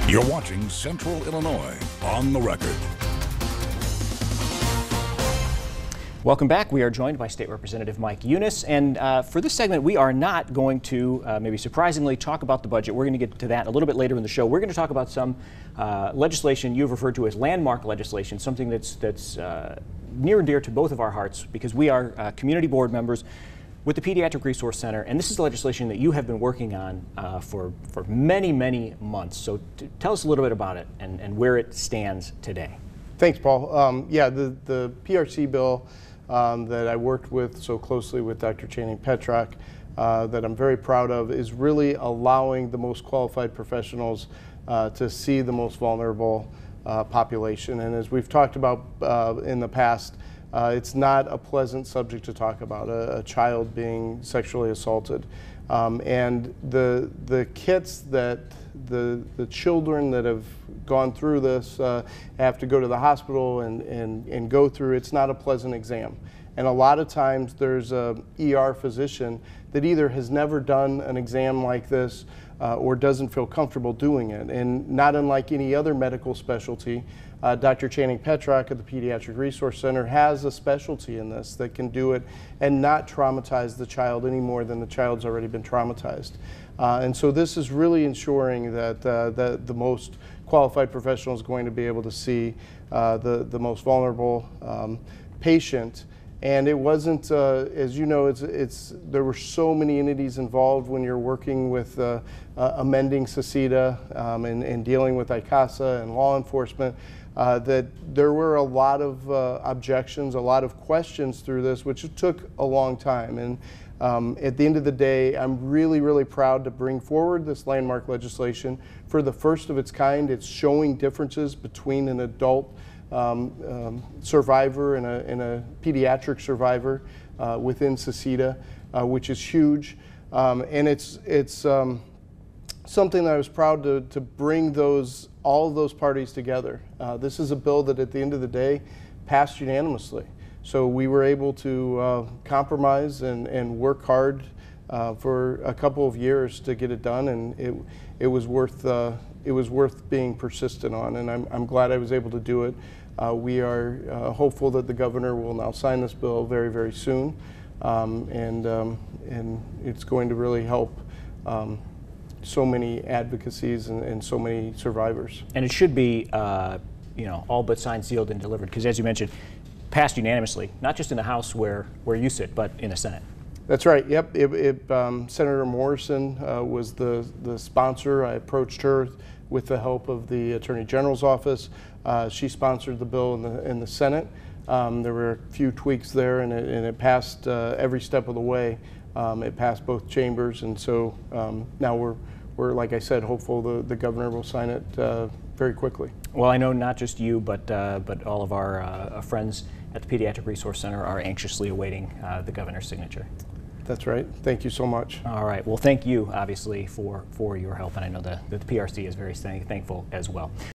You're watching Central Illinois on the Record. Welcome back. We are joined by State Representative Mike Unes, and for this segment we are not going to, maybe surprisingly, talk about the budget. We're going to get to that a little bit later in the show. We're going to talk about some legislation you've referred to as landmark legislation, something that's near and dear to both of our hearts because we are community board members with the Pediatric Resource Center, and this is legislation that you have been working on for many, many months. So tell us a little bit about it and where it stands today. Thanks, Paul. Yeah, the PRC bill that I worked with so closely with Dr. Channing Petrock, that I'm very proud of, is really allowing the most qualified professionals to see the most vulnerable population. And as we've talked about in the past, it's not a pleasant subject to talk about, a child being sexually assaulted. And the kits that the children that have gone through this have to go to the hospital and go through, it's not a pleasant exam. And a lot of times there's a ER physician that either has never done an exam like this or doesn't feel comfortable doing it. And not unlike any other medical specialty, Dr. Channing Petrock at the Pediatric Resource Center has a specialty in this that can do it and not traumatize the child any more than the child's already been traumatized. And so this is really ensuring that the most qualified professional is going to be able to see the most vulnerable patient. And it wasn't, as you know, there were so many entities involved when you're working with amending CECITA and dealing with ICASA and law enforcement, that there were a lot of objections, a lot of questions through this, which took a long time. And at the end of the day, I'm really, really proud to bring forward this landmark legislation. For the first of its kind, it's showing differences between an adult survivor and a pediatric survivor within CECITA, which is huge. And it's something that I was proud to bring all of those parties together. This is a bill that at the end of the day passed unanimously. So we were able to compromise and work hard for a couple of years to get it done, and it was worth being persistent on, and I'm glad I was able to do it. We are hopeful that the governor will now sign this bill very, very soon, and it's going to really help so many advocacies and so many survivors. And it should be, all but signed, sealed, and delivered, because as you mentioned, passed unanimously, not just in the House where you sit, but in the Senate. That's right. Yep. Senator Morrison was the sponsor. I approached her with the help of the Attorney General's office. She sponsored the bill in the Senate. There were a few tweaks there, and it passed every step of the way. It passed both chambers, and so now we're, like I said, hopeful the governor will sign it very quickly. Well, I know not just you, but all of our friends at the Pediatric Resource Center are anxiously awaiting the governor's signature. That's right. Thank you so much. All right. Well, thank you, obviously, for your help, and I know that the PRC is very thankful as well.